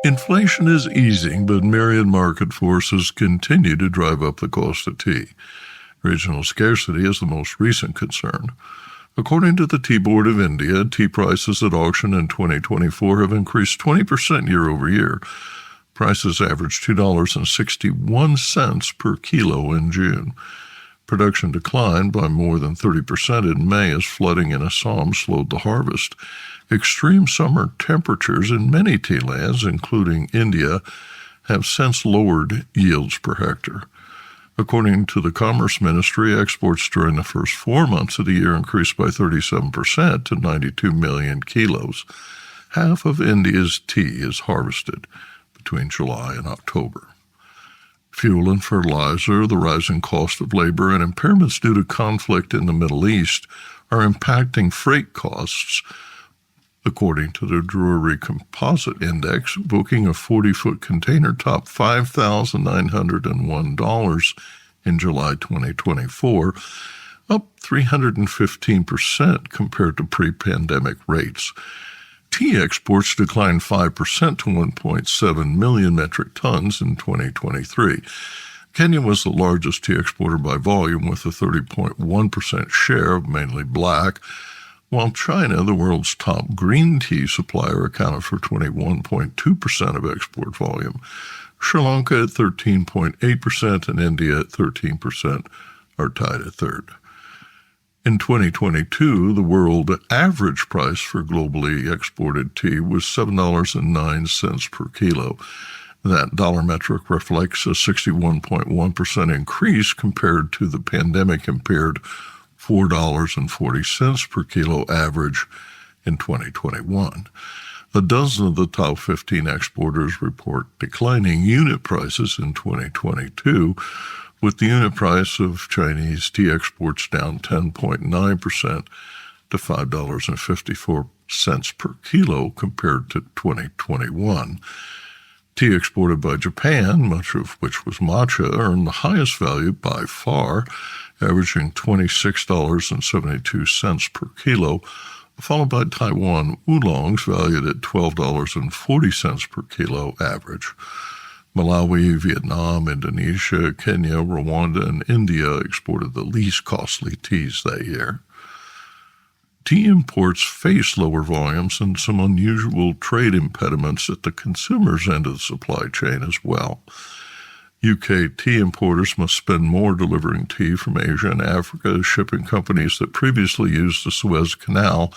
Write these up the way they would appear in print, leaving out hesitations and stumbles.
Inflation is easing, but myriad market forces continue to drive up the cost of tea. Regional scarcity is the most recent concern. According to the Tea Board of India, tea prices at auction in 2024 have increased 20% year over year. Prices averaged $2.61 per kilo in June. Production declined by more than 30% in May as flooding in Assam slowed the harvest. Extreme summer temperatures in many tea lands, including India, have since lowered yields per hectare. According to the Commerce Ministry, exports during the first 4 months of the year increased by 37% to 92 million kilos. Half of India's tea is harvested between July and October. Fuel and fertilizer, the rising cost of labor, and impairments due to conflict in the Middle East are impacting freight costs. According to the Drewry Composite Index, booking a 40-foot container topped $5,901 in July 2024, up 315% compared to pre-pandemic rates. Tea exports declined 5% to 1.7 million metric tons in 2023. Kenya was the largest tea exporter by volume with a 30.1% share of mainly black, while China, the world's top green tea supplier, accounted for 21.2% of export volume. Sri Lanka at 13.8% and India at 13% are tied at third. In 2022, the world average price for globally exported tea was $7.09 per kilo. That dollar metric reflects a 61.1% increase compared to the pandemic-impaired $4.40 per kilo average in 2021. A dozen of the top 15 exporters report declining unit prices in 2022, with the unit price of Chinese tea exports down 10.9% to $5.54 per kilo compared to 2021. Tea exported by Japan, much of which was matcha, earned the highest value by far, averaging $26.72 per kilo, followed by Taiwan oolongs valued at $12.40 per kilo average. Malawi, Vietnam, Indonesia, Kenya, Rwanda, and India exported the least costly teas that year. Tea imports face lower volumes and some unusual trade impediments at the consumer's end of the supply chain as well. UK tea importers must spend more delivering tea from Asia and Africa as shipping companies that previously used the Suez Canal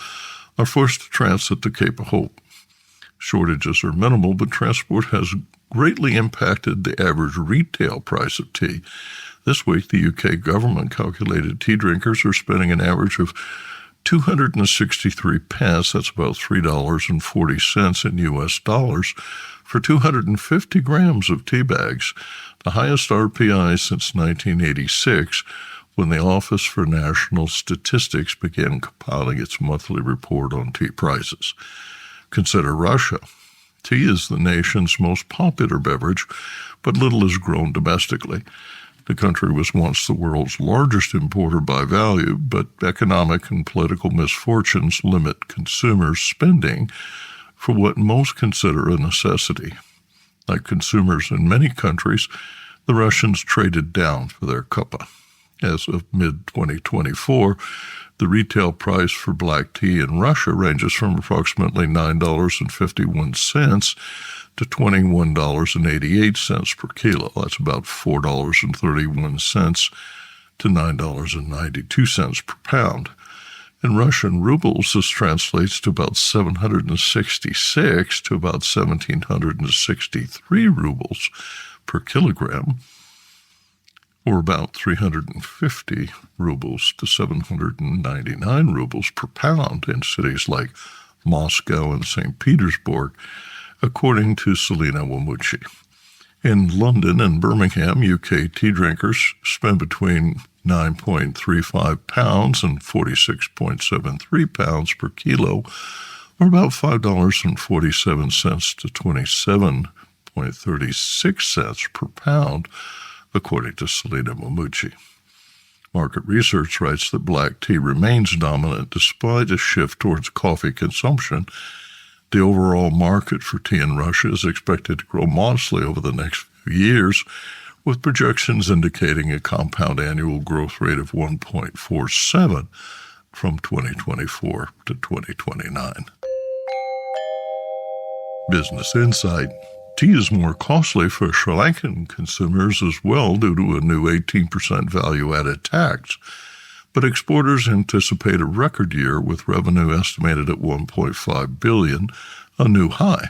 are forced to transit the Cape of Hope. Shortages are minimal, but transport has greatly impacted the average retail price of tea. This week, the UK government calculated tea drinkers are spending an average of 263 pence, that's about $3.40 in US dollars, for 250 grams of tea bags, the highest RPI since 1986, when the Office for National Statistics began compiling its monthly report on tea prices. Consider Russia. Tea is the nation's most popular beverage, but little is grown domestically. The country was once the world's largest importer by value, but economic and political misfortunes limit consumers' spending for what most consider a necessity. Like consumers in many countries, the Russians traded down for their cuppa. As of mid-2024, the retail price for black tea in Russia ranges from approximately $9.51 to $21.88 per kilo. That's about $4.31 to $9.92 per pound. In Russian rubles, this translates to about 766 to about 1,763 rubles per kilogram, or about 350 rubles to 799 rubles per pound in cities like Moscow and St. Petersburg, according to Selina Wamuchi. In London and Birmingham, UK tea drinkers spend between £9.35 and £46.73 per kilo, or about $5.47 to $27.36 per pound, according to Selina Wamuchi. Market research writes that black tea remains dominant despite a shift towards coffee consumption. The overall market for tea in Russia is expected to grow modestly over the next few years, with projections indicating a compound annual growth rate of 1.47 from 2024 to 2029. Business Insight. Tea is more costly for Sri Lankan consumers as well due to a new 18% value-added tax, but exporters anticipate a record year with revenue estimated at $1.5 billion, a new high.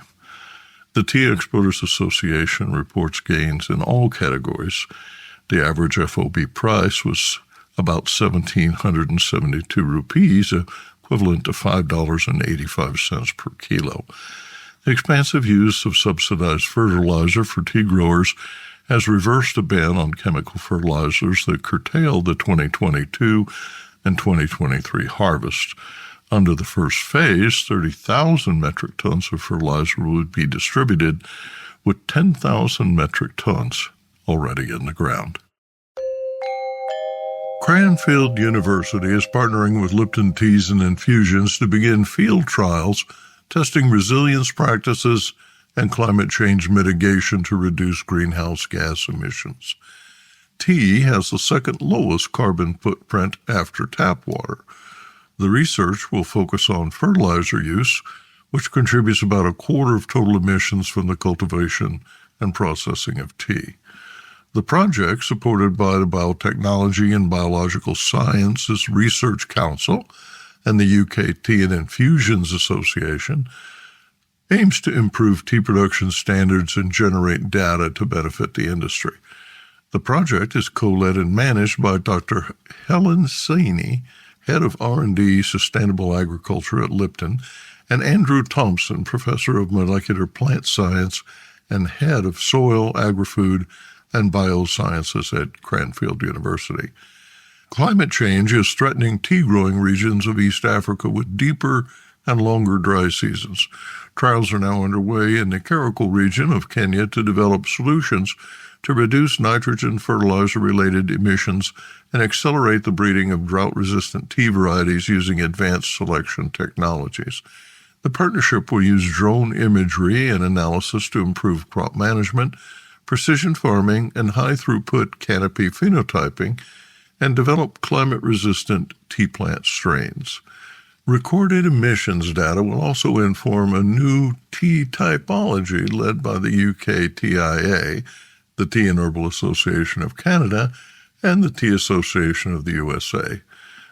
The Tea Exporters Association reports gains in all categories. The average FOB price was about 1,772 rupees, equivalent to $5.85 per kilo. The expansive use of subsidized fertilizer for tea growers has reversed a ban on chemical fertilizers that curtailed the 2022 and 2023 harvest. Under the first phase, 30,000 metric tons of fertilizer would be distributed, with 10,000 metric tons already in the ground. Cranfield University is partnering with Lipton Teas and Infusions to begin field trials testing resilience practices and climate change mitigation to reduce greenhouse gas emissions. Tea has the second lowest carbon footprint after tap water. The research will focus on fertilizer use, which contributes about a quarter of total emissions from the cultivation and processing of tea. The project, supported by the Biotechnology and Biological Sciences Research Council and the UK Tea and Infusions Association, aims to improve tea production standards and generate data to benefit the industry. The project is co-led and managed by Dr. Helen Saini, Head of R&D Sustainable Agriculture at Lipton, and Andrew Thompson, Professor of Molecular Plant Science and Head of Soil, Agri-Food, and Biosciences at Cranfield University. Climate change is threatening tea-growing regions of East Africa with deeper and longer dry seasons. Trials are now underway in the Karacal region of Kenya to develop solutions to reduce nitrogen fertilizer-related emissions and accelerate the breeding of drought-resistant tea varieties using advanced selection technologies. The partnership will use drone imagery and analysis to improve crop management, precision farming, and high-throughput canopy phenotyping, and develop climate-resistant tea plant strains. Recorded emissions data will also inform a new tea typology led by the UK TIA, the Tea and Herbal Association of Canada, and the Tea Association of the USA.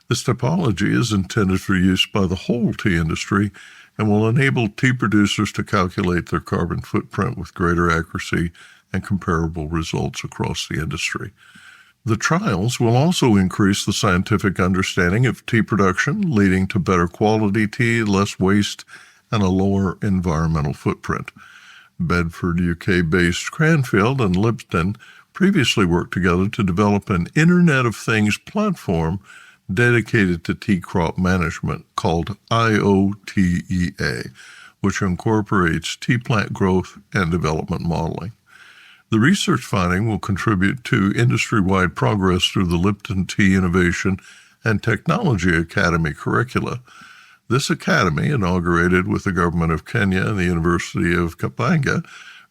This typology is intended for use by the whole tea industry and will enable tea producers to calculate their carbon footprint with greater accuracy and comparable results across the industry. The trials will also increase the scientific understanding of tea production, leading to better quality tea, less waste, and a lower environmental footprint. Bedford, UK-based Cranfield and Lipton previously worked together to develop an Internet of Things platform dedicated to tea crop management called IOTEA, which incorporates tea plant growth and development modeling. The research finding will contribute to industry-wide progress through the Lipton Tea Innovation and Technology Academy curricula. This academy, inaugurated with the Government of Kenya and the University of Kampanga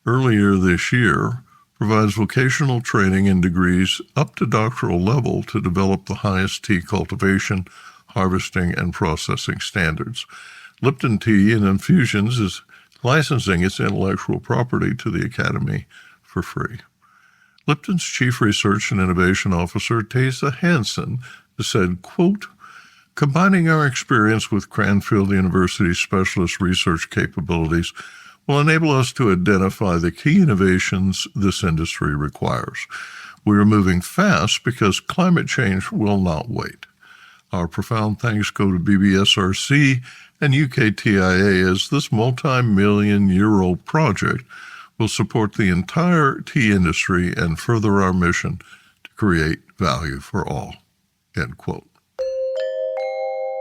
earlier this year, provides vocational training and degrees up to doctoral level to develop the highest tea cultivation, harvesting, and processing standards. Lipton Tea and Infusions is licensing its intellectual property to the academy for free. Lipton's Chief Research and Innovation Officer, Tessa Hansen, said, quote, "Combining our experience with Cranfield University's specialist research capabilities will enable us to identify the key innovations this industry requires. We are moving fast because climate change will not wait. Our profound thanks go to BBSRC and UKTIA as this multi-million-euro project will support the entire tea industry and further our mission to create value for all." End quote.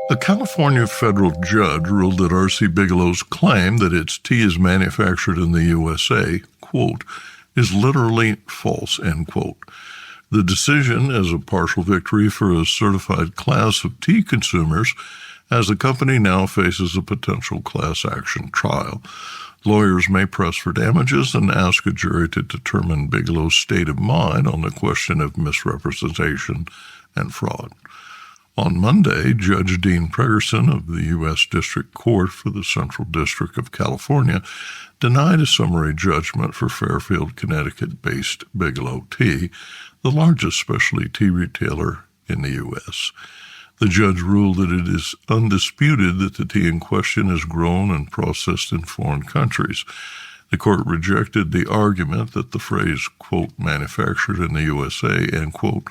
A California federal judge ruled that R.C. Bigelow's claim that its tea is manufactured in the USA, quote, is literally false, end quote. The decision is a partial victory for a certified class of tea consumers As the company now faces a potential class action trial, lawyers may press for damages and ask a jury to determine Bigelow's state of mind on the question of misrepresentation and fraud. On Monday, Judge Dean Pregerson of the U.S. District Court for the Central District of California denied a summary judgment for Fairfield, Connecticut-based Bigelow Tea, the largest specialty tea retailer in the U.S. The judge ruled that it is undisputed that the tea in question is grown and processed in foreign countries. The court rejected the argument that the phrase, quote, manufactured in the USA, end quote,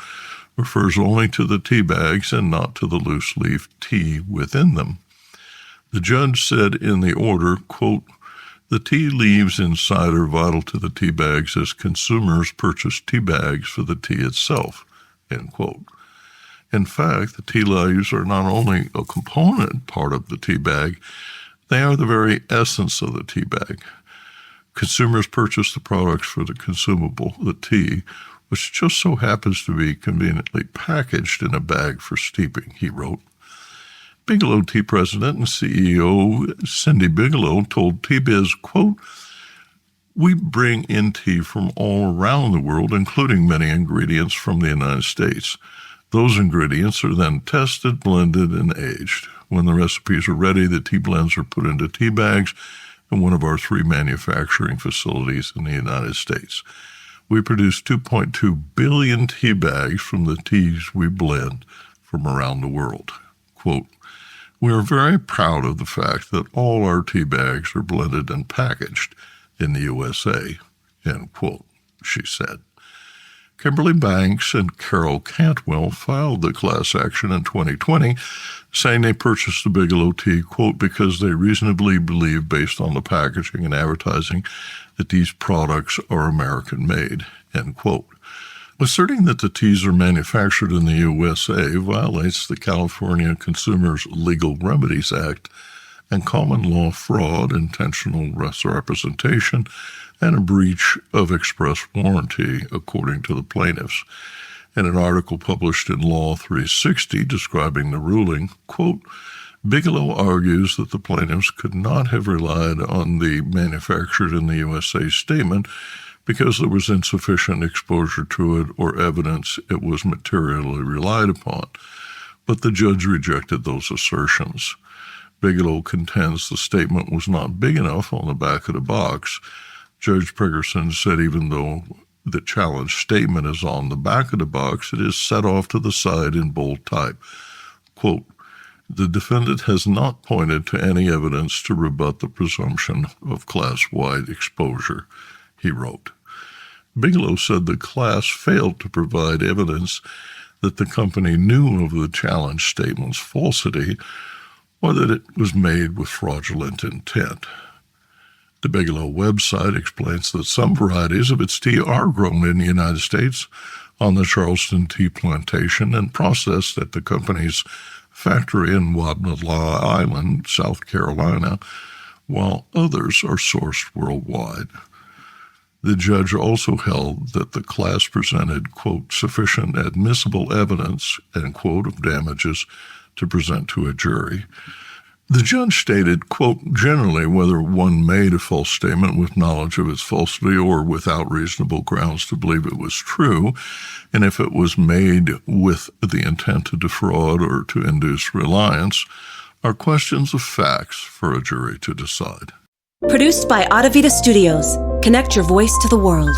refers only to the tea bags and not to the loose-leaf tea within them. The judge said in the order, quote, the tea leaves inside are vital to the tea bags as consumers purchase tea bags for the tea itself, end quote. In fact, the tea leaves are not only a component part of the tea bag, they are the very essence of the tea bag. Consumers purchase the products for the consumable, the tea, which just so happens to be conveniently packaged in a bag for steeping, he wrote. Bigelow Tea President and CEO Cindy Bigelow told TBiz, quote, we bring in tea from all around the world, including many ingredients from the United States. Those ingredients are then tested, blended, and aged. When the recipes are ready, the tea blends are put into tea bags in one of our 3 manufacturing facilities in the United States. We produce 2.2 billion tea bags from the teas we blend from around the world. Quote, we are very proud of the fact that all our tea bags are blended and packaged in the USA, end quote, she said. Kimberly Banks and Carol Cantwell filed the class action in 2020, saying they purchased the Bigelow tea, quote, because they reasonably believe, based on the packaging and advertising, that these products are American-made, end quote. Asserting that the teas are manufactured in the USA violates the California Consumers Legal Remedies Act and common law fraud, intentional misrepresentation, and a breach of express warranty, according to the plaintiffs. In an article published in Law 360 describing the ruling, quote, Bigelow argues that the plaintiffs could not have relied on the manufactured in the USA statement because there was insufficient exposure to it or evidence it was materially relied upon. But the judge rejected those assertions. Bigelow contends the statement was not big enough on the back of the box. Judge Pregerson said even though the challenge statement is on the back of the box, it is set off to the side in bold type. Quote, the defendant has not pointed to any evidence to rebut the presumption of class-wide exposure, he wrote. Bigelow said the class failed to provide evidence that the company knew of the challenge statement's falsity or that it was made with fraudulent intent. The Bigelow website explains that some varieties of its tea are grown in the United States on the Charleston tea plantation and processed at the company's factory in Wadmalaw Island, South Carolina, while others are sourced worldwide. The judge also held that the class presented, quote, sufficient admissible evidence, end quote, of damages to present to a jury. The judge stated, quote, generally, whether one made a false statement with knowledge of its falsity or without reasonable grounds to believe it was true, and if it was made with the intent to defraud or to induce reliance, are questions of facts for a jury to decide. Produced by Audavita Studios. Connect your voice to the world.